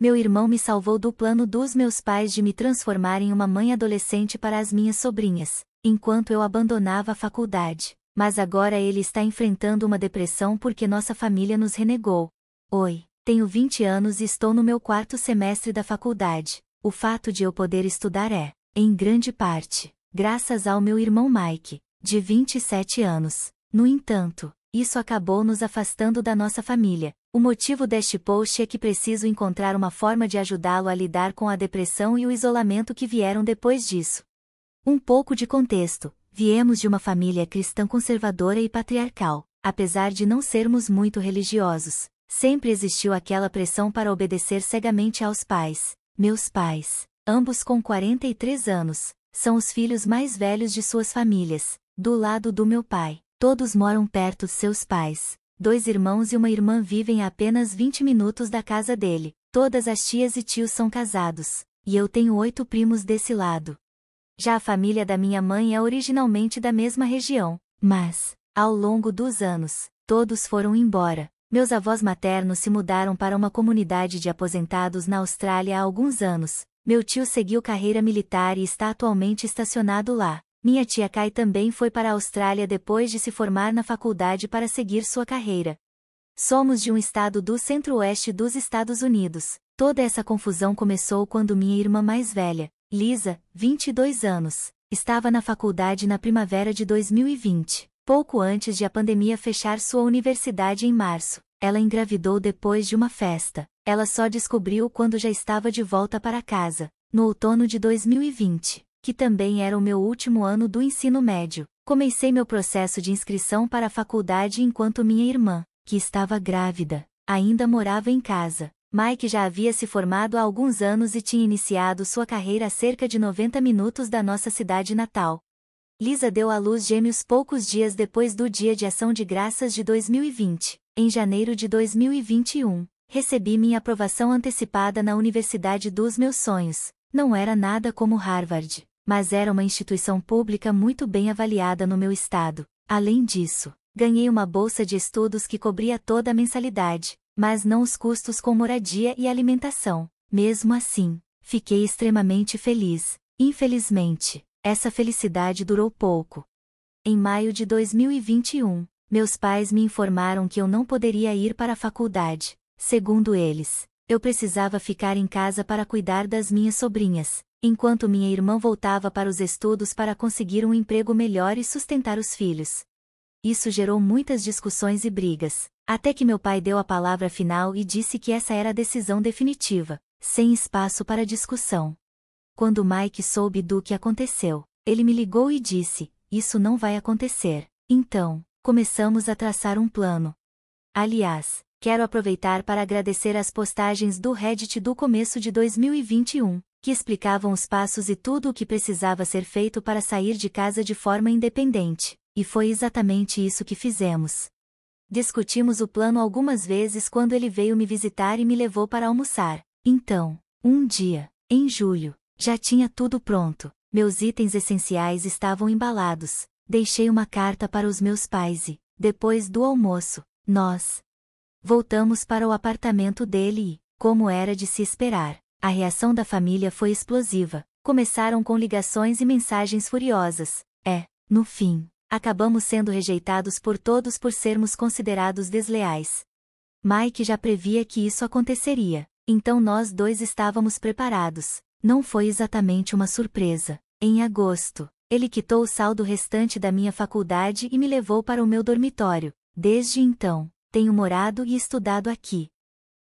Meu irmão me salvou do plano dos meus pais de me transformar em uma mãe adolescente para as minhas sobrinhas, enquanto eu abandonava a faculdade. Mas agora ele está enfrentando uma depressão porque nossa família nos renegou. Oi, tenho 20 anos e estou no meu 4º semestre da faculdade. O fato de eu poder estudar é, em grande parte, graças ao meu irmão Mike, de 27 anos. No entanto, isso acabou nos afastando da nossa família. O motivo deste post é que preciso encontrar uma forma de ajudá-lo a lidar com a depressão e o isolamento que vieram depois disso. Um pouco de contexto: viemos de uma família cristã conservadora e patriarcal. Apesar de não sermos muito religiosos, sempre existiu aquela pressão para obedecer cegamente aos pais. Meus pais, ambos com 43 anos, são os filhos mais velhos de suas famílias. Do lado do meu pai, todos moram perto de seus pais. 2 irmãos e uma irmã vivem a apenas 20 minutos da casa dele. Todas as tias e tios são casados, e eu tenho 8 primos desse lado. Já a família da minha mãe é originalmente da mesma região, mas, ao longo dos anos, todos foram embora. Meus avós maternos se mudaram para uma comunidade de aposentados na Austrália há alguns anos. Meu tio seguiu carreira militar e está atualmente estacionado lá. Minha tia Kai também foi para a Austrália depois de se formar na faculdade para seguir sua carreira. Somos de um estado do centro-oeste dos Estados Unidos. Toda essa confusão começou quando minha irmã mais velha, Lisa, 22 anos, estava na faculdade na primavera de 2020. Pouco antes de a pandemia fechar sua universidade em março, ela engravidou depois de uma festa. Ela só descobriu quando já estava de volta para casa, no outono de 2020. Que também era o meu último ano do ensino médio. Comecei meu processo de inscrição para a faculdade enquanto minha irmã, que estava grávida, ainda morava em casa. Mike já havia se formado há alguns anos e tinha iniciado sua carreira a cerca de 90 minutos da nossa cidade natal. Lisa deu à luz gêmeos poucos dias depois do Dia de Ação de Graças de 2020. Em janeiro de 2021, recebi minha aprovação antecipada na universidade dos meus sonhos. Não era nada como Harvard, mas era uma instituição pública muito bem avaliada no meu estado. Além disso, ganhei uma bolsa de estudos que cobria toda a mensalidade, mas não os custos com moradia e alimentação. Mesmo assim, fiquei extremamente feliz. Infelizmente, essa felicidade durou pouco. Em maio de 2021, meus pais me informaram que eu não poderia ir para a faculdade. Segundo eles, eu precisava ficar em casa para cuidar das minhas sobrinhas, enquanto minha irmã voltava para os estudos para conseguir um emprego melhor e sustentar os filhos. Isso gerou muitas discussões e brigas, até que meu pai deu a palavra final e disse que essa era a decisão definitiva, sem espaço para discussão. Quando Mike soube do que aconteceu, ele me ligou e disse: "Isso não vai acontecer." Então, começamos a traçar um plano. Aliás, quero aproveitar para agradecer as postagens do Reddit do começo de 2021, que explicavam os passos e tudo o que precisava ser feito para sair de casa de forma independente, e foi exatamente isso que fizemos. Discutimos o plano algumas vezes quando ele veio me visitar e me levou para almoçar. Então, um dia, em julho, já tinha tudo pronto, meus itens essenciais estavam embalados, deixei uma carta para os meus pais e, depois do almoço, nós voltamos para o apartamento dele e, como era de se esperar, a reação da família foi explosiva. Começaram com ligações e mensagens furiosas. No fim, acabamos sendo rejeitados por todos por sermos considerados desleais. Mike já previa que isso aconteceria, então nós dois estávamos preparados. Não foi exatamente uma surpresa. Em agosto, ele quitou o saldo restante da minha faculdade e me levou para o meu dormitório. Desde então, tenho morado e estudado aqui.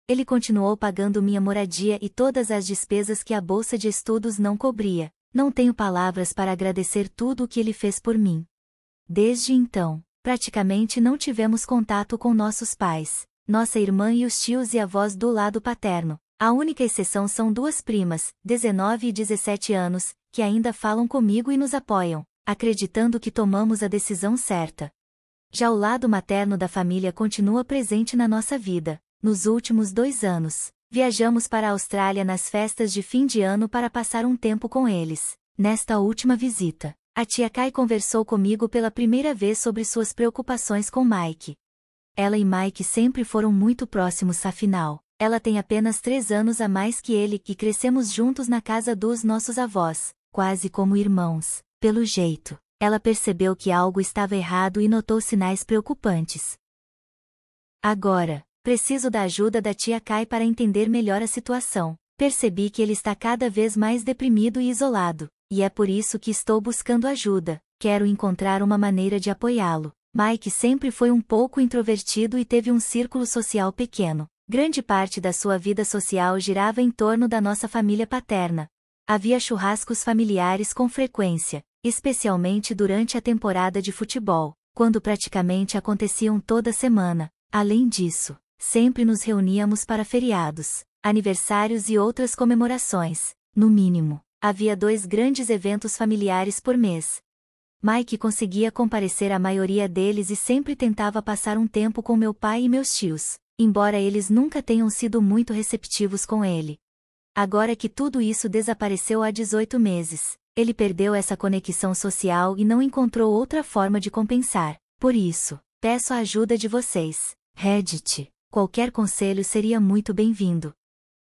Ele continuou pagando minha moradia e todas as despesas que a bolsa de estudos não cobria. Não tenho palavras para agradecer tudo o que ele fez por mim. Desde então, praticamente não tivemos contato com nossos pais, nossa irmã e os tios e avós do lado paterno. A única exceção são 2 primas, 19 e 17 anos, que ainda falam comigo e nos apoiam, acreditando que tomamos a decisão certa. Já o lado materno da família continua presente na nossa vida. Nos últimos 2 anos, viajamos para a Austrália nas festas de fim de ano para passar um tempo com eles. Nesta última visita, a tia Kai conversou comigo pela primeira vez sobre suas preocupações com Mike. Ela e Mike sempre foram muito próximos, afinal, Ela tem apenas 3 anos a mais que ele e crescemos juntos na casa dos nossos avós, quase como irmãos. Pelo jeito, ela percebeu que algo estava errado e notou sinais preocupantes. Agora, preciso da ajuda da tia Kai para entender melhor a situação. Percebi que ele está cada vez mais deprimido e isolado, e é por isso que estou buscando ajuda. Quero encontrar uma maneira de apoiá-lo. Mike sempre foi um pouco introvertido e teve um círculo social pequeno. Grande parte da sua vida social girava em torno da nossa família paterna. Havia churrascos familiares com frequência, especialmente durante a temporada de futebol, quando praticamente aconteciam toda semana. Além disso, sempre nos reuníamos para feriados, aniversários e outras comemorações. No mínimo, havia 2 grandes eventos familiares por mês. Mike conseguia comparecer à maioria deles e sempre tentava passar um tempo com meu pai e meus tios, embora eles nunca tenham sido muito receptivos com ele. Agora que tudo isso desapareceu há 18 meses, ele perdeu essa conexão social e não encontrou outra forma de compensar. Por isso, peço a ajuda de vocês. Reddit. Qualquer conselho seria muito bem-vindo.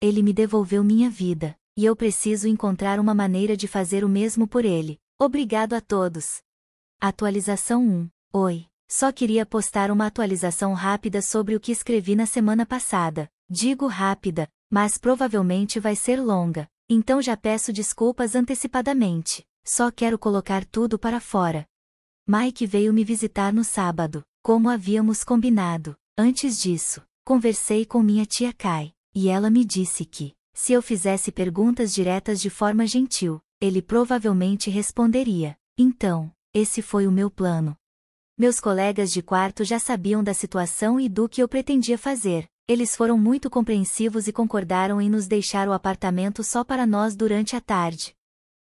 Ele me devolveu minha vida, e eu preciso encontrar uma maneira de fazer o mesmo por ele. Obrigado a todos. Atualização 1. Oi. Só queria postar uma atualização rápida sobre o que escrevi na semana passada. Digo rápida, mas provavelmente vai ser longa, então já peço desculpas antecipadamente. Só quero colocar tudo para fora. Mike veio me visitar no sábado, como havíamos combinado. Antes disso, conversei com minha tia Kai, e ela me disse que, se eu fizesse perguntas diretas de forma gentil, ele provavelmente responderia. Então, esse foi o meu plano. Meus colegas de quarto já sabiam da situação e do que eu pretendia fazer. Eles foram muito compreensivos e concordaram em nos deixar o apartamento só para nós durante a tarde.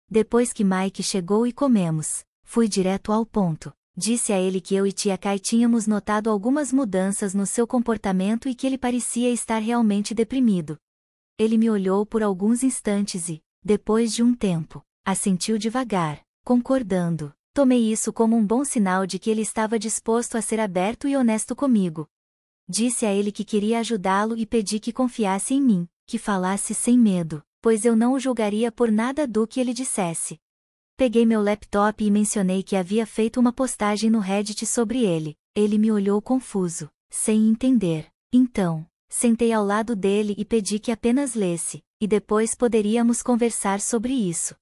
Depois que Mike chegou e comemos, fui direto ao ponto. Disse a ele que eu e tia Kai tínhamos notado algumas mudanças no seu comportamento e que ele parecia estar realmente deprimido. Ele me olhou por alguns instantes e, depois de um tempo, assentiu devagar, concordando. Tomei isso como um bom sinal de que ele estava disposto a ser aberto e honesto comigo. Disse a ele que queria ajudá-lo e pedi que confiasse em mim, que falasse sem medo, pois eu não o julgaria por nada do que ele dissesse. Peguei meu laptop e mencionei que havia feito uma postagem no Reddit sobre ele. Ele me olhou confuso, sem entender. Então, sentei ao lado dele e pedi que apenas lesse, e depois poderíamos conversar sobre isso.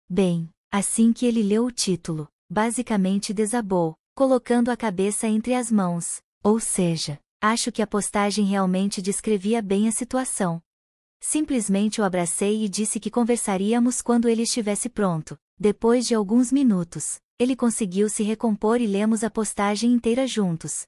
Bem, assim que ele leu o título, basicamente desabou, colocando a cabeça entre as mãos. Ou seja, acho que a postagem realmente descrevia bem a situação. Simplesmente o abracei e disse que conversaríamos quando ele estivesse pronto. Depois de alguns minutos, ele conseguiu se recompor e lemos a postagem inteira juntos.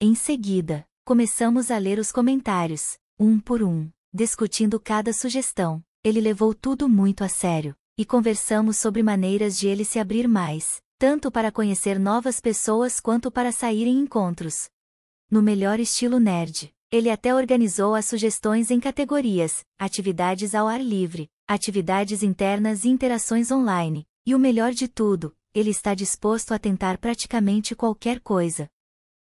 Em seguida, começamos a ler os comentários, um por um, discutindo cada sugestão. Ele levou tudo muito a sério, e conversamos sobre maneiras de ele se abrir mais, tanto para conhecer novas pessoas quanto para sair em encontros. No melhor estilo nerd, ele até organizou as sugestões em categorias: atividades ao ar livre, atividades internas e interações online. E o melhor de tudo, ele está disposto a tentar praticamente qualquer coisa.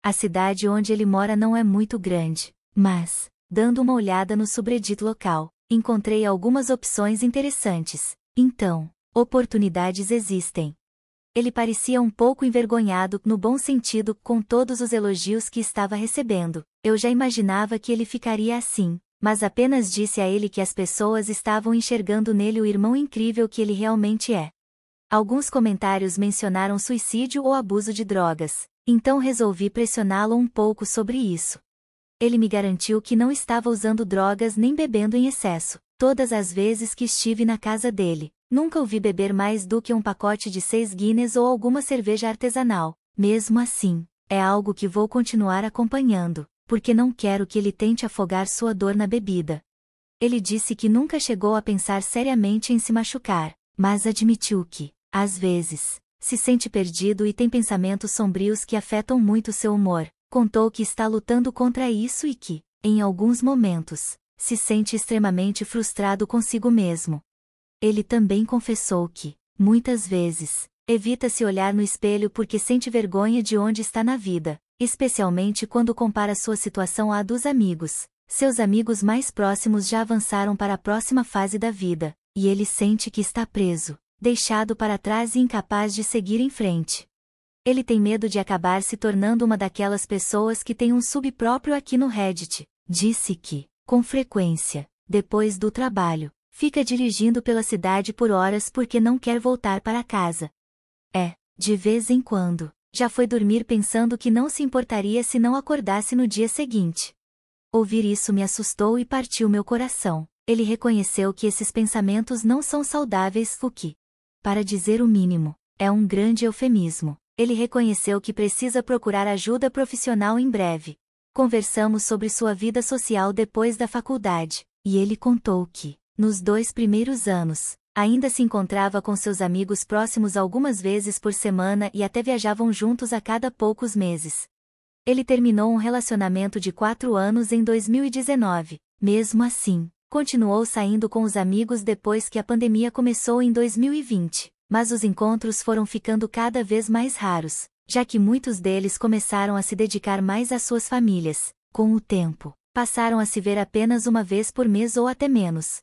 A cidade onde ele mora não é muito grande, mas, dando uma olhada no subreddit local, encontrei algumas opções interessantes. Então, oportunidades existem. Ele parecia um pouco envergonhado, no bom sentido, com todos os elogios que estava recebendo. Eu já imaginava que ele ficaria assim, mas apenas disse a ele que as pessoas estavam enxergando nele o irmão incrível que ele realmente é. Alguns comentários mencionaram suicídio ou abuso de drogas, então resolvi pressioná-lo um pouco sobre isso. Ele me garantiu que não estava usando drogas nem bebendo em excesso. Todas as vezes que estive na casa dele, nunca o vi beber mais do que um pacote de 6 Guinness ou alguma cerveja artesanal. Mesmo assim, é algo que vou continuar acompanhando, porque não quero que ele tente afogar sua dor na bebida. Ele disse que nunca chegou a pensar seriamente em se machucar, mas admitiu que, às vezes, se sente perdido e tem pensamentos sombrios que afetam muito seu humor. Contou que está lutando contra isso e que, em alguns momentos, se sente extremamente frustrado consigo mesmo. Ele também confessou que, muitas vezes, evita se olhar no espelho porque sente vergonha de onde está na vida, especialmente quando compara sua situação à dos amigos. Seus amigos mais próximos já avançaram para a próxima fase da vida, e ele sente que está preso, deixado para trás e incapaz de seguir em frente. Ele tem medo de acabar se tornando uma daquelas pessoas que tem um sub próprio aqui no Reddit. Disse que, com frequência, depois do trabalho, fica dirigindo pela cidade por horas porque não quer voltar para casa. De vez em quando, já foi dormir pensando que não se importaria se não acordasse no dia seguinte. Ouvir isso me assustou e partiu meu coração. Ele reconheceu que esses pensamentos não são saudáveis, o que, para dizer o mínimo, é um grande eufemismo. Ele reconheceu que precisa procurar ajuda profissional em breve. Conversamos sobre sua vida social depois da faculdade, e ele contou que, nos 2 primeiros anos, ainda se encontrava com seus amigos próximos algumas vezes por semana e até viajavam juntos a cada poucos meses. Ele terminou um relacionamento de 4 anos em 2019. Mesmo assim, continuou saindo com os amigos depois que a pandemia começou em 2020, mas os encontros foram ficando cada vez mais raros, já que muitos deles começaram a se dedicar mais às suas famílias. Com o tempo, passaram a se ver apenas uma vez por mês ou até menos.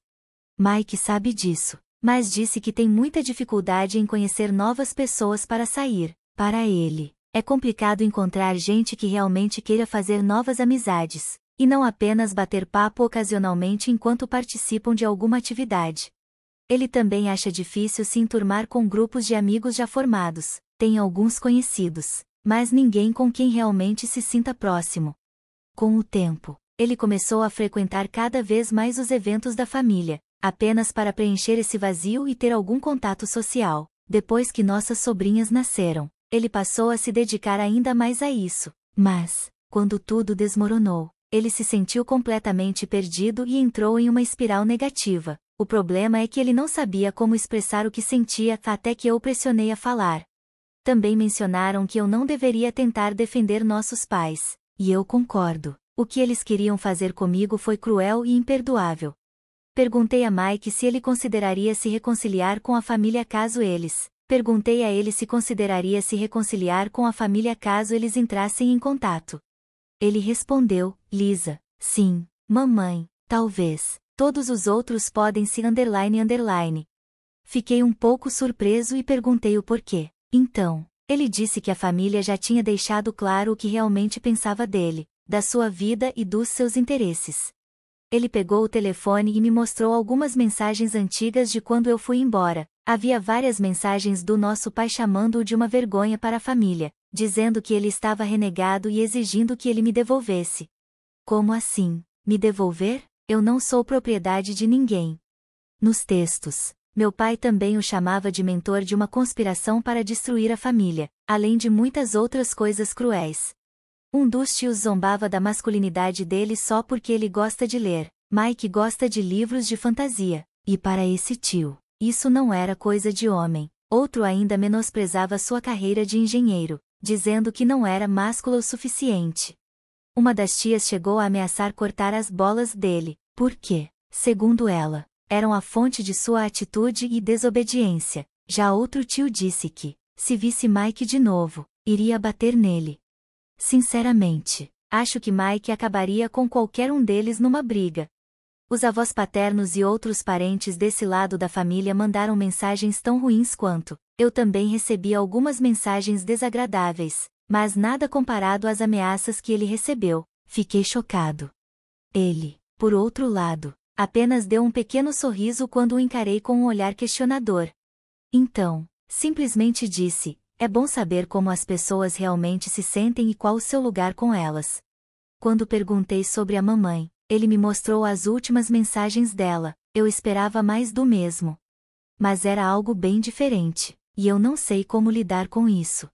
Mike sabe disso, mas disse que tem muita dificuldade em conhecer novas pessoas para sair. Para ele, é complicado encontrar gente que realmente queira fazer novas amizades, e não apenas bater papo ocasionalmente enquanto participam de alguma atividade. Ele também acha difícil se enturmar com grupos de amigos já formados, tem alguns conhecidos, mas ninguém com quem realmente se sinta próximo. Com o tempo, ele começou a frequentar cada vez mais os eventos da família, apenas para preencher esse vazio e ter algum contato social. Depois que nossas sobrinhas nasceram, ele passou a se dedicar ainda mais a isso. Mas, quando tudo desmoronou, ele se sentiu completamente perdido e entrou em uma espiral negativa. O problema é que ele não sabia como expressar o que sentia até que eu o pressionei a falar. Também mencionaram que eu não deveria tentar defender nossos pais, e eu concordo. O que eles queriam fazer comigo foi cruel e imperdoável. Perguntei a Mike se ele consideraria se reconciliar com a família caso eles. Perguntei a ele se consideraria se reconciliar com a família caso eles entrassem em contato. Ele respondeu, Lisa, sim, mamãe, talvez, todos os outros podem se __. Fiquei um pouco surpreso e perguntei o porquê. Então, ele disse que a família já tinha deixado claro o que realmente pensava dele, da sua vida e dos seus interesses. Ele pegou o telefone e me mostrou algumas mensagens antigas de quando eu fui embora. Havia várias mensagens do nosso pai chamando-o de uma vergonha para a família, dizendo que ele estava renegado e exigindo que ele me devolvesse. Como assim? Me devolver? Eu não sou propriedade de ninguém. Nos textos, meu pai também o chamava de mentor de uma conspiração para destruir a família, além de muitas outras coisas cruéis. Um dos tios zombava da masculinidade dele só porque ele gosta de ler. Mike gosta de livros de fantasia, e para esse tio, isso não era coisa de homem. Outro ainda menosprezava sua carreira de engenheiro, dizendo que não era másculo o suficiente. Uma das tias chegou a ameaçar cortar as bolas dele, porque, segundo ela, eram a fonte de sua atitude e desobediência. Já outro tio disse que, se visse Mike de novo, iria bater nele. Sinceramente, acho que Mike acabaria com qualquer um deles numa briga. Os avós paternos e outros parentes desse lado da família mandaram mensagens tão ruins quanto. Eu também recebi algumas mensagens desagradáveis, mas nada comparado às ameaças que ele recebeu. Fiquei chocado. Ele, por outro lado, apenas deu um pequeno sorriso quando o encarei com um olhar questionador. Então, simplesmente disse, é bom saber como as pessoas realmente se sentem e qual o seu lugar com elas. Quando perguntei sobre a mamãe, ele me mostrou as últimas mensagens dela. Eu esperava mais do mesmo. Mas era algo bem diferente, e eu não sei como lidar com isso.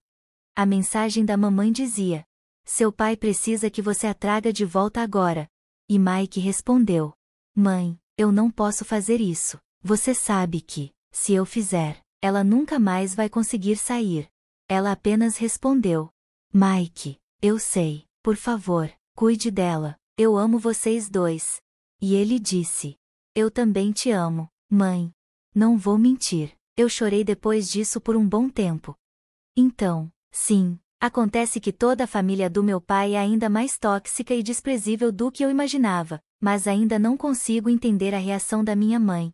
A mensagem da mamãe dizia: seu pai precisa que você a traga de volta agora. E Mike respondeu: mãe, eu não posso fazer isso. Você sabe que, se eu fizer, ela nunca mais vai conseguir sair. Ela apenas respondeu: Mike, eu sei, por favor, cuide dela. Eu amo vocês dois. E ele disse: eu também te amo, mãe. Não vou mentir, eu chorei depois disso por um bom tempo. Então, sim, Acontece que toda a família do meu pai é ainda mais tóxica e desprezível do que eu imaginava, mas ainda não consigo entender a reação da minha mãe.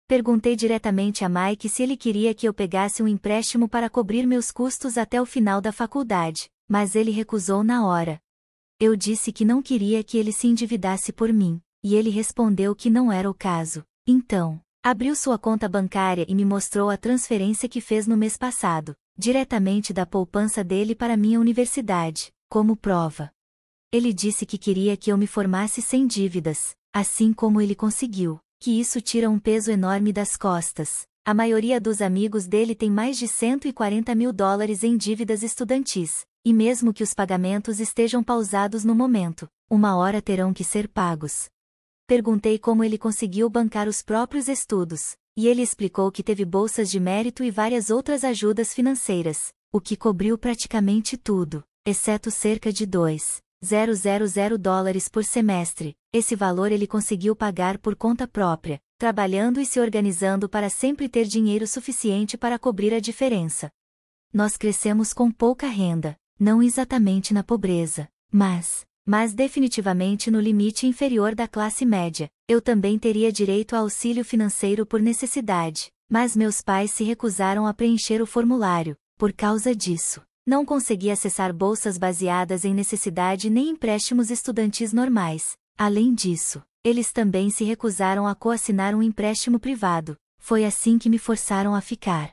Perguntei diretamente a Mike se ele queria que eu pegasse um empréstimo para cobrir meus custos até o final da faculdade, mas ele recusou na hora. Eu disse que não queria que ele se endividasse por mim, e ele respondeu que não era o caso. Então, abriu sua conta bancária e me mostrou a transferência que fez no mês passado, diretamente da poupança dele para minha universidade, como prova. Ele disse que queria que eu me formasse sem dívidas, assim como ele conseguiu, que isso tira um peso enorme das costas. A maioria dos amigos dele tem mais de $140.000 em dívidas estudantis, e mesmo que os pagamentos estejam pausados no momento, uma hora terão que ser pagos. Perguntei como ele conseguiu bancar os próprios estudos, e ele explicou que teve bolsas de mérito e várias outras ajudas financeiras, o que cobriu praticamente tudo, exceto cerca de $2.000 por semestre. Esse valor ele conseguiu pagar por conta própria, trabalhando e se organizando para sempre ter dinheiro suficiente para cobrir a diferença. Nós crescemos com pouca renda, não exatamente na pobreza, mas definitivamente no limite inferior da classe média. Eu também teria direito a auxílio financeiro por necessidade, mas meus pais se recusaram a preencher o formulário. Por causa disso, não consegui acessar bolsas baseadas em necessidade nem empréstimos estudantis normais. Além disso, eles também se recusaram a coassinar um empréstimo privado. Foi assim que me forçaram a ficar.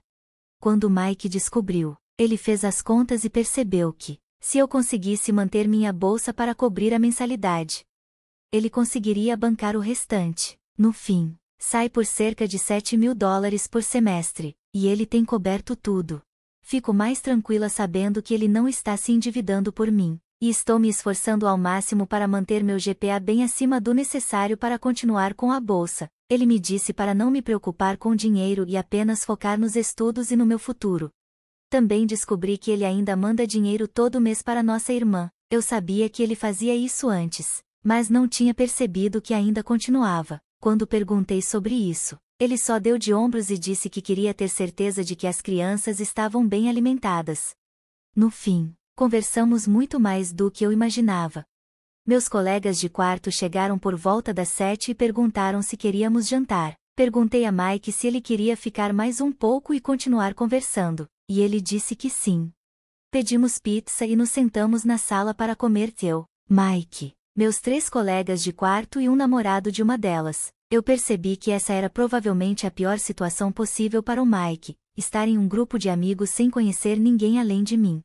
Quando Mike descobriu, ele fez as contas e percebeu que, se eu conseguisse manter minha bolsa para cobrir a mensalidade, ele conseguiria bancar o restante. No fim, sai por cerca de $7.000 por semestre, e ele tem coberto tudo. Fico mais tranquila sabendo que ele não está se endividando por mim, e estou me esforçando ao máximo para manter meu GPA bem acima do necessário para continuar com a bolsa. Ele me disse para não me preocupar com dinheiro e apenas focar nos estudos e no meu futuro. Também descobri que ele ainda manda dinheiro todo mês para nossa irmã. Eu sabia que ele fazia isso antes, mas não tinha percebido que ainda continuava. Quando perguntei sobre isso, ele só deu de ombros e disse que queria ter certeza de que as crianças estavam bem alimentadas. No fim, conversamos muito mais do que eu imaginava. Meus colegas de quarto chegaram por volta das 7 e perguntaram se queríamos jantar. Perguntei a Mike se ele queria ficar mais um pouco e continuar conversando, e ele disse que sim. Pedimos pizza e nos sentamos na sala para comer Mike, meus 3 colegas de quarto e um namorado de uma delas. Eu percebi que essa era provavelmente a pior situação possível para o Mike, estar em um grupo de amigos sem conhecer ninguém além de mim.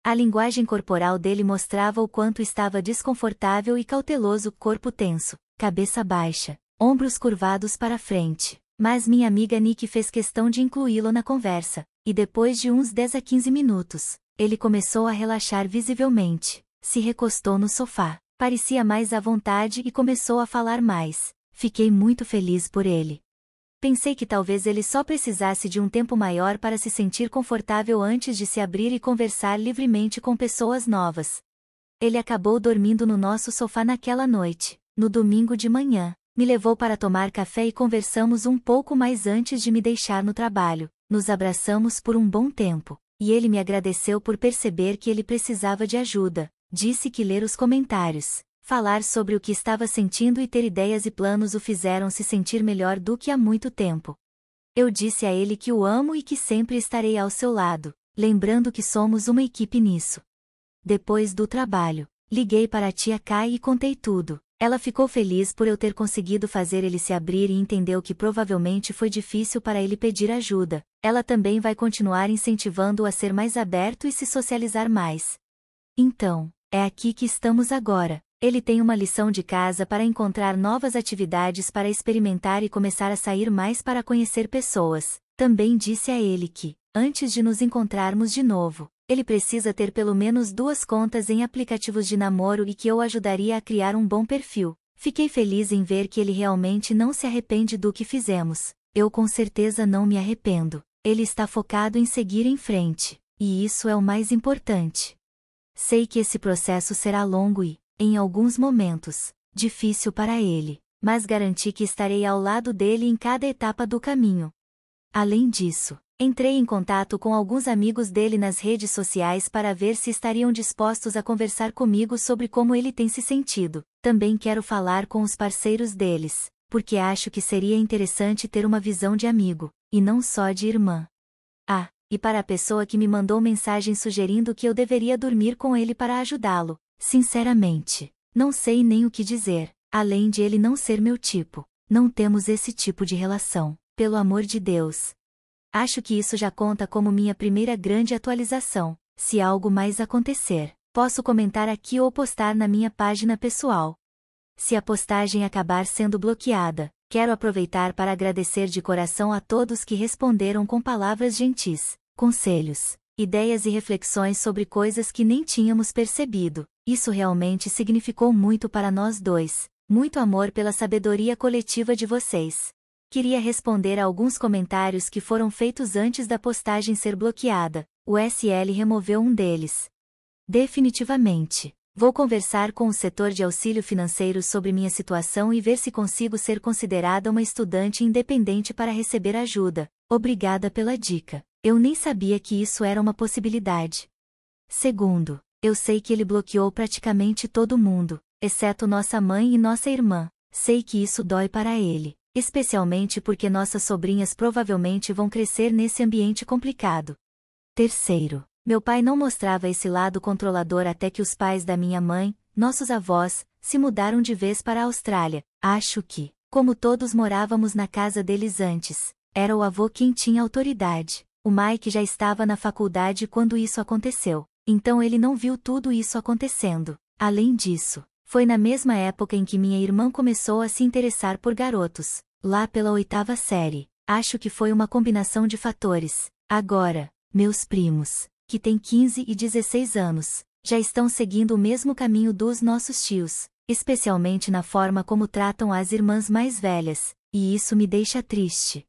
A linguagem corporal dele mostrava o quanto estava desconfortável e cauteloso, corpo tenso, cabeça baixa, ombros curvados para frente. Mas minha amiga Nick fez questão de incluí-lo na conversa, e depois de uns 10 a 15 minutos, ele começou a relaxar visivelmente, se recostou no sofá, parecia mais à vontade e começou a falar mais. Fiquei muito feliz por ele. Pensei que talvez ele só precisasse de um tempo maior para se sentir confortável antes de se abrir e conversar livremente com pessoas novas. Ele acabou dormindo no nosso sofá naquela noite. No domingo de manhã, me levou para tomar café e conversamos um pouco mais antes de me deixar no trabalho. Nos abraçamos por um bom tempo, e ele me agradeceu por perceber que ele precisava de ajuda. Disse que ler os comentários, falar sobre o que estava sentindo e ter ideias e planos o fizeram se sentir melhor do que há muito tempo. Eu disse a ele que o amo e que sempre estarei ao seu lado, lembrando que somos uma equipe nisso. Depois do trabalho, liguei para a tia Kai e contei tudo. Ela ficou feliz por eu ter conseguido fazer ele se abrir e entendeu que provavelmente foi difícil para ele pedir ajuda. Ela também vai continuar incentivando-o a ser mais aberto e se socializar mais. Então, é aqui que estamos agora. Ele tem uma lição de casa para encontrar novas atividades para experimentar e começar a sair mais para conhecer pessoas. Também disse a ele que, antes de nos encontrarmos de novo, ele precisa ter pelo menos 2 contas em aplicativos de namoro e que eu ajudaria a criar um bom perfil. Fiquei feliz em ver que ele realmente não se arrepende do que fizemos. Eu com certeza não me arrependo. Ele está focado em seguir em frente, e isso é o mais importante. Sei que esse processo será longo e, em alguns momentos, difícil para ele, mas garanti que estarei ao lado dele em cada etapa do caminho. Além disso, Entrei em contato com alguns amigos dele nas redes sociais para ver se estariam dispostos a conversar comigo sobre como ele tem se sentido. Também quero falar com os parceiros deles, porque acho que seria interessante ter uma visão de amigo, e não só de irmã. Ah, e para a pessoa que me mandou mensagem sugerindo que eu deveria dormir com ele para ajudá-lo, sinceramente, não sei nem o que dizer, além de ele não ser meu tipo. Não temos esse tipo de relação, pelo amor de Deus. Acho que isso já conta como minha primeira grande atualização. Se algo mais acontecer, posso comentar aqui ou postar na minha página pessoal. Se a postagem acabar sendo bloqueada, quero aproveitar para agradecer de coração a todos que responderam com palavras gentis, conselhos, ideias e reflexões sobre coisas que nem tínhamos percebido. Isso realmente significou muito para nós dois. Muito amor pela sabedoria coletiva de vocês. Queria responder a alguns comentários que foram feitos antes da postagem ser bloqueada. O SL removeu um deles. Definitivamente. Vou conversar com o setor de auxílio financeiro sobre minha situação e ver se consigo ser considerada uma estudante independente para receber ajuda. Obrigada pela dica. Eu nem sabia que isso era uma possibilidade. Segundo, eu sei que ele bloqueou praticamente todo mundo, exceto nossa mãe e nossa irmã. Sei que isso dói para ele, especialmente porque nossas sobrinhas provavelmente vão crescer nesse ambiente complicado. Terceiro, meu pai não mostrava esse lado controlador até que os pais da minha mãe, nossos avós, se mudaram de vez para a Austrália. Acho que, como todos morávamos na casa deles antes, era o avô quem tinha autoridade. O Mike já estava na faculdade quando isso aconteceu, então ele não viu tudo isso acontecendo. Além disso, foi na mesma época em que minha irmã começou a se interessar por garotos, lá pela 8ª série. Acho que foi uma combinação de fatores. Agora, meus primos, que têm 15 e 16 anos, já estão seguindo o mesmo caminho dos nossos tios, especialmente na forma como tratam as irmãs mais velhas, e isso me deixa triste.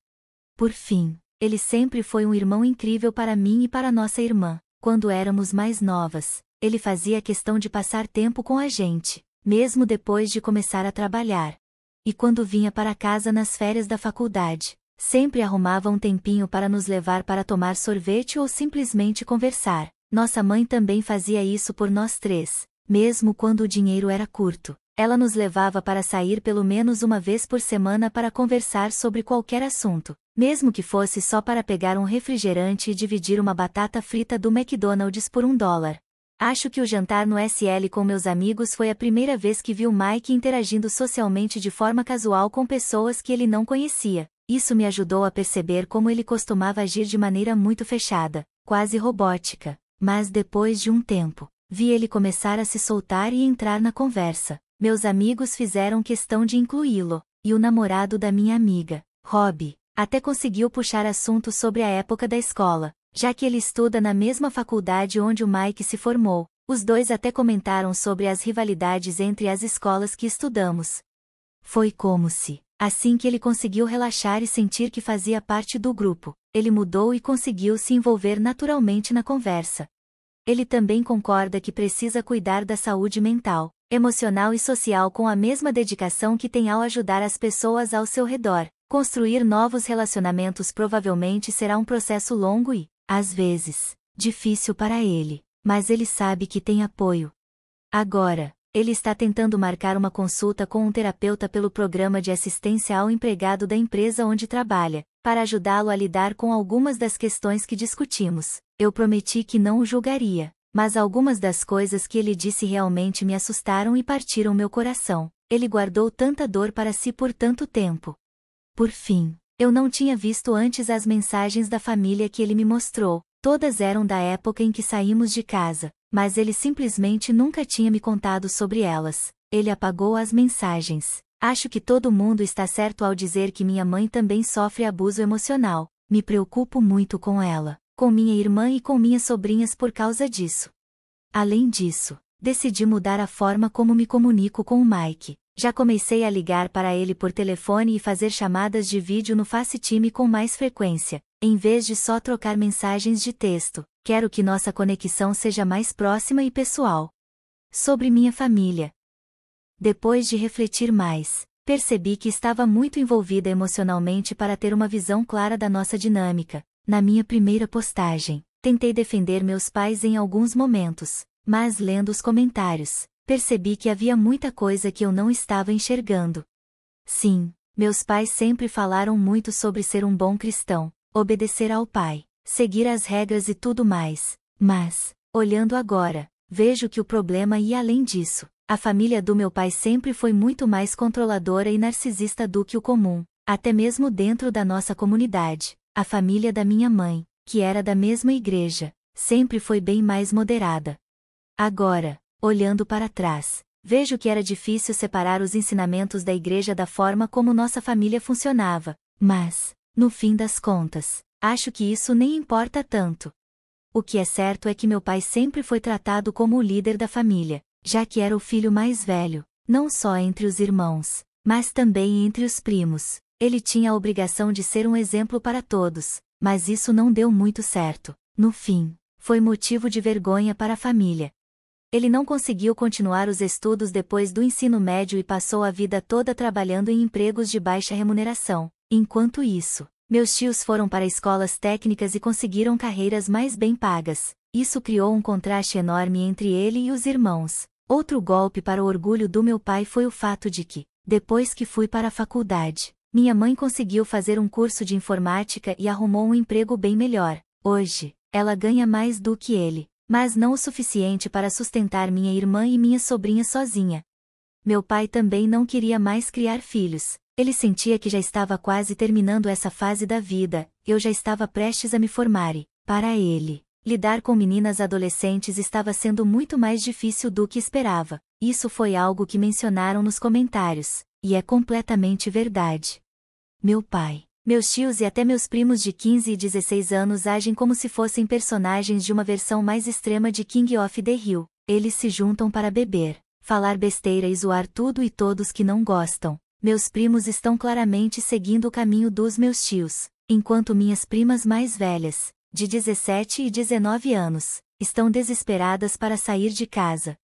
Por fim, ele sempre foi um irmão incrível para mim e para nossa irmã. Quando éramos mais novas, ele fazia questão de passar tempo com a gente, mesmo depois de começar a trabalhar. E quando vinha para casa nas férias da faculdade, sempre arrumava um tempinho para nos levar para tomar sorvete ou simplesmente conversar. Nossa mãe também fazia isso por nós três, mesmo quando o dinheiro era curto. Ela nos levava para sair pelo menos uma vez por semana para conversar sobre qualquer assunto, mesmo que fosse só para pegar um refrigerante e dividir uma batata frita do McDonald's por $1. Acho que o jantar no SL com meus amigos foi a primeira vez que vi o Mike interagindo socialmente de forma casual com pessoas que ele não conhecia. Isso me ajudou a perceber como ele costumava agir de maneira muito fechada, quase robótica. Mas depois de um tempo, vi ele começar a se soltar e entrar na conversa. Meus amigos fizeram questão de incluí-lo, e o namorado da minha amiga, Robbie, até conseguiu puxar assuntos sobre a época da escola, já que ele estuda na mesma faculdade onde o Mike se formou. Os dois até comentaram sobre as rivalidades entre as escolas que estudamos. Foi como se, assim que ele conseguiu relaxar e sentir que fazia parte do grupo, ele mudou e conseguiu se envolver naturalmente na conversa. Ele também concorda que precisa cuidar da saúde mental, emocional e social com a mesma dedicação que tem ao ajudar as pessoas ao seu redor. Construir novos relacionamentos provavelmente será um processo longo e, às vezes, difícil para ele, mas ele sabe que tem apoio. Agora, ele está tentando marcar uma consulta com um terapeuta pelo programa de assistência ao empregado da empresa onde trabalha, para ajudá-lo a lidar com algumas das questões que discutimos. Eu prometi que não o julgaria, mas algumas das coisas que ele disse realmente me assustaram e partiram meu coração. Ele guardou tanta dor para si por tanto tempo. Por fim, eu não tinha visto antes as mensagens da família que ele me mostrou. Todas eram da época em que saímos de casa, mas ele simplesmente nunca tinha me contado sobre elas. Ele apagou as mensagens. Acho que todo mundo está certo ao dizer que minha mãe também sofre abuso emocional. Me preocupo muito com ela, com minha irmã e com minhas sobrinhas por causa disso. Além disso, decidi mudar a forma como me comunico com o Mike. Já comecei a ligar para ele por telefone e fazer chamadas de vídeo no FaceTime com mais frequência, em vez de só trocar mensagens de texto. Quero que nossa conexão seja mais próxima e pessoal. Sobre minha família. Depois de refletir mais, percebi que estava muito envolvida emocionalmente para ter uma visão clara da nossa dinâmica. Na minha primeira postagem, tentei defender meus pais em alguns momentos, mas lendo os comentários, percebi que havia muita coisa que eu não estava enxergando. Sim, meus pais sempre falaram muito sobre ser um bom cristão, obedecer ao pai, seguir as regras e tudo mais, mas, olhando agora, vejo que o problema ia além disso. A família do meu pai sempre foi muito mais controladora e narcisista do que o comum, até mesmo dentro da nossa comunidade. A família da minha mãe, que era da mesma igreja, sempre foi bem mais moderada. Agora, olhando para trás, vejo que era difícil separar os ensinamentos da igreja da forma como nossa família funcionava, mas, no fim das contas, acho que isso nem importa tanto. O que é certo é que meu pai sempre foi tratado como o líder da família, já que era o filho mais velho, não só entre os irmãos, mas também entre os primos. Ele tinha a obrigação de ser um exemplo para todos, mas isso não deu muito certo. No fim, foi motivo de vergonha para a família. Ele não conseguiu continuar os estudos depois do ensino médio e passou a vida toda trabalhando em empregos de baixa remuneração. Enquanto isso, meus tios foram para escolas técnicas e conseguiram carreiras mais bem pagas. Isso criou um contraste enorme entre ele e os irmãos. Outro golpe para o orgulho do meu pai foi o fato de que, depois que fui para a faculdade, minha mãe conseguiu fazer um curso de informática e arrumou um emprego bem melhor. Hoje, ela ganha mais do que ele, mas não o suficiente para sustentar minha irmã e minha sobrinha sozinha. Meu pai também não queria mais criar filhos. Ele sentia que já estava quase terminando essa fase da vida, eu já estava prestes a me formar e, para ele, lidar com meninas adolescentes estava sendo muito mais difícil do que esperava. Isso foi algo que mencionaram nos comentários, e é completamente verdade. Meu pai, meus tios e até meus primos de 15 e 16 anos agem como se fossem personagens de uma versão mais extrema de King of the Hill. Eles se juntam para beber, falar besteira e zoar tudo e todos que não gostam. Meus primos estão claramente seguindo o caminho dos meus tios, enquanto minhas primas mais velhas, de 17 e 19 anos, estão desesperadas para sair de casa.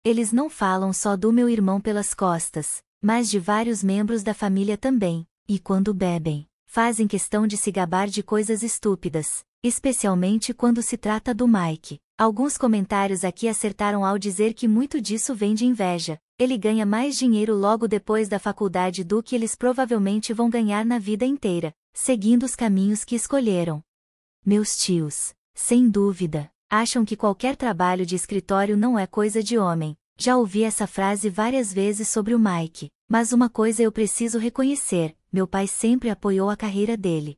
Eles não falam só do meu irmão pelas costas, mas de vários membros da família também, e quando bebem, fazem questão de se gabar de coisas estúpidas, especialmente quando se trata do Mike. Alguns comentários aqui acertaram ao dizer que muito disso vem de inveja. Ele ganha mais dinheiro logo depois da faculdade do que eles provavelmente vão ganhar na vida inteira, seguindo os caminhos que escolheram. Meus tios, sem dúvida, acham que qualquer trabalho de escritório não é coisa de homem. Já ouvi essa frase várias vezes sobre o Mike, mas uma coisa eu preciso reconhecer: meu pai sempre apoiou a carreira dele.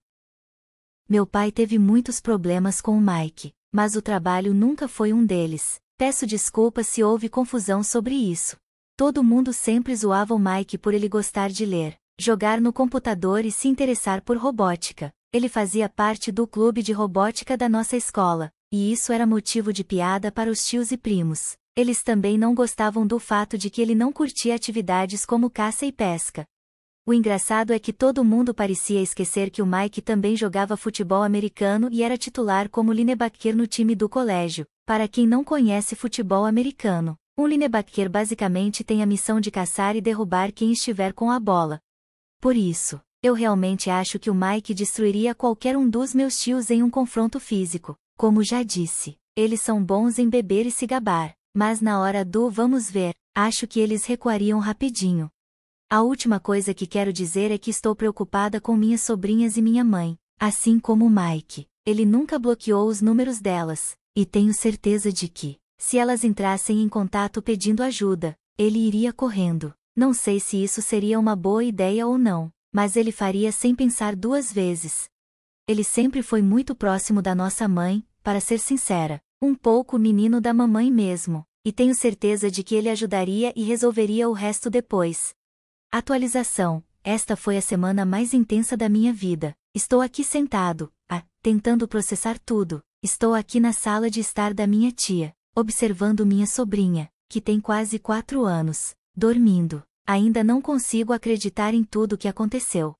Meu pai teve muitos problemas com o Mike, mas o trabalho nunca foi um deles. Peço desculpas se houve confusão sobre isso. Todo mundo sempre zoava o Mike por ele gostar de ler, jogar no computador e se interessar por robótica. Ele fazia parte do clube de robótica da nossa escola, e isso era motivo de piada para os tios e primos. Eles também não gostavam do fato de que ele não curtia atividades como caça e pesca. O engraçado é que todo mundo parecia esquecer que o Mike também jogava futebol americano e era titular como linebacker no time do colégio. Para quem não conhece futebol americano, um linebacker basicamente tem a missão de caçar e derrubar quem estiver com a bola. Por isso, eu realmente acho que o Mike destruiria qualquer um dos meus tios em um confronto físico. Como já disse, eles são bons em beber e se gabar, mas na hora do vamos ver, acho que eles recuariam rapidinho. A última coisa que quero dizer é que estou preocupada com minhas sobrinhas e minha mãe, assim como o Mike. Ele nunca bloqueou os números delas, e tenho certeza de que, se elas entrassem em contato pedindo ajuda, ele iria correndo. Não sei se isso seria uma boa ideia ou não, mas ele faria sem pensar duas vezes. Ele sempre foi muito próximo da nossa mãe, para ser sincera, um pouco menino da mamãe mesmo, e tenho certeza de que ele ajudaria e resolveria o resto depois. Atualização: esta foi a semana mais intensa da minha vida. Estou aqui sentado, tentando processar tudo. Estou aqui na sala de estar da minha tia, observando minha sobrinha, que tem quase 4 anos, dormindo. Ainda não consigo acreditar em tudo o que aconteceu.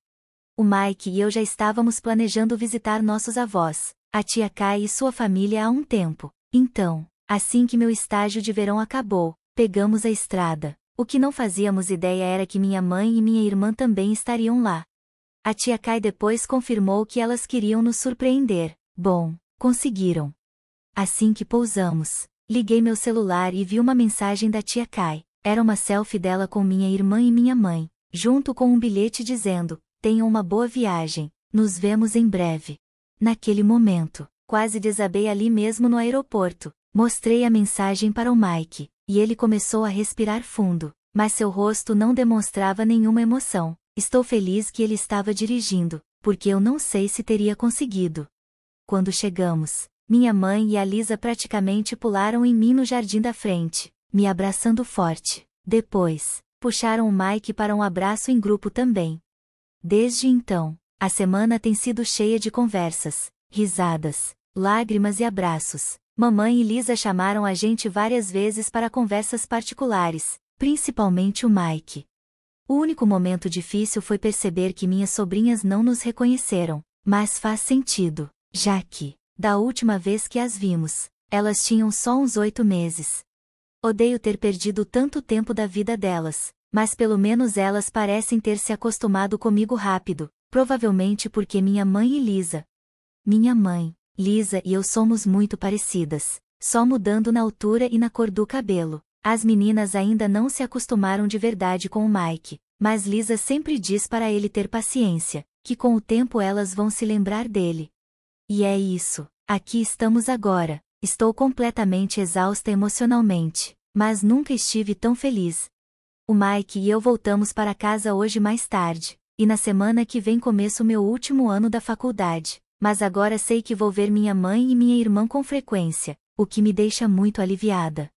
O Mike e eu já estávamos planejando visitar nossos avós, a tia Kai e sua família há um tempo. Então, assim que meu estágio de verão acabou, pegamos a estrada. O que não fazíamos ideia era que minha mãe e minha irmã também estariam lá. A tia Kai depois confirmou que elas queriam nos surpreender. Bom, conseguiram. Assim que pousamos, liguei meu celular e vi uma mensagem da tia Kai. Era uma selfie dela com minha irmã e minha mãe, junto com um bilhete dizendo: tenham uma boa viagem, nos vemos em breve. Naquele momento, quase desabei ali mesmo no aeroporto. Mostrei a mensagem para o Mike, e ele começou a respirar fundo, mas seu rosto não demonstrava nenhuma emoção. Estou feliz que ele estava dirigindo, porque eu não sei se teria conseguido. Quando chegamos, minha mãe e a Lisa praticamente pularam em mim no jardim da frente, me abraçando forte. Depois, puxaram o Mike para um abraço em grupo também. Desde então, a semana tem sido cheia de conversas, risadas, lágrimas e abraços. Mamãe e Lisa chamaram a gente várias vezes para conversas particulares, principalmente o Mike. O único momento difícil foi perceber que minhas sobrinhas não nos reconheceram, mas faz sentido, já que, da última vez que as vimos, elas tinham só uns 8 meses. Odeio ter perdido tanto tempo da vida delas, mas pelo menos elas parecem ter se acostumado comigo rápido, provavelmente porque minha mãe Lisa e eu somos muito parecidas, só mudando na altura e na cor do cabelo. As meninas ainda não se acostumaram de verdade com o Mike, mas Lisa sempre diz para ele ter paciência, que com o tempo elas vão se lembrar dele. E é isso, aqui estamos agora. Estou completamente exausta emocionalmente, mas nunca estive tão feliz. O Mike e eu voltamos para casa hoje mais tarde, e na semana que vem começo meu último ano da faculdade, mas agora sei que vou ver minha mãe e minha irmã com frequência, o que me deixa muito aliviada.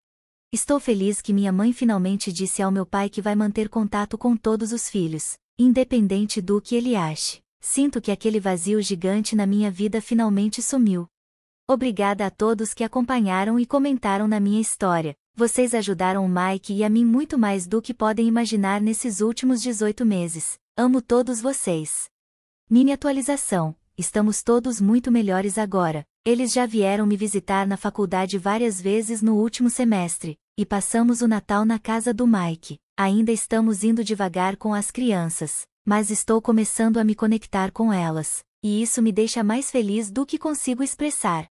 Estou feliz que minha mãe finalmente disse ao meu pai que vai manter contato com todos os filhos, independente do que ele ache. Sinto que aquele vazio gigante na minha vida finalmente sumiu. Obrigada a todos que acompanharam e comentaram na minha história. Vocês ajudaram o Mike e a mim muito mais do que podem imaginar nesses últimos 18 meses. Amo todos vocês. Mini atualização: estamos todos muito melhores agora. Eles já vieram me visitar na faculdade várias vezes no último semestre, e passamos o Natal na casa do Mike. Ainda estamos indo devagar com as crianças, mas estou começando a me conectar com elas, e isso me deixa mais feliz do que consigo expressar.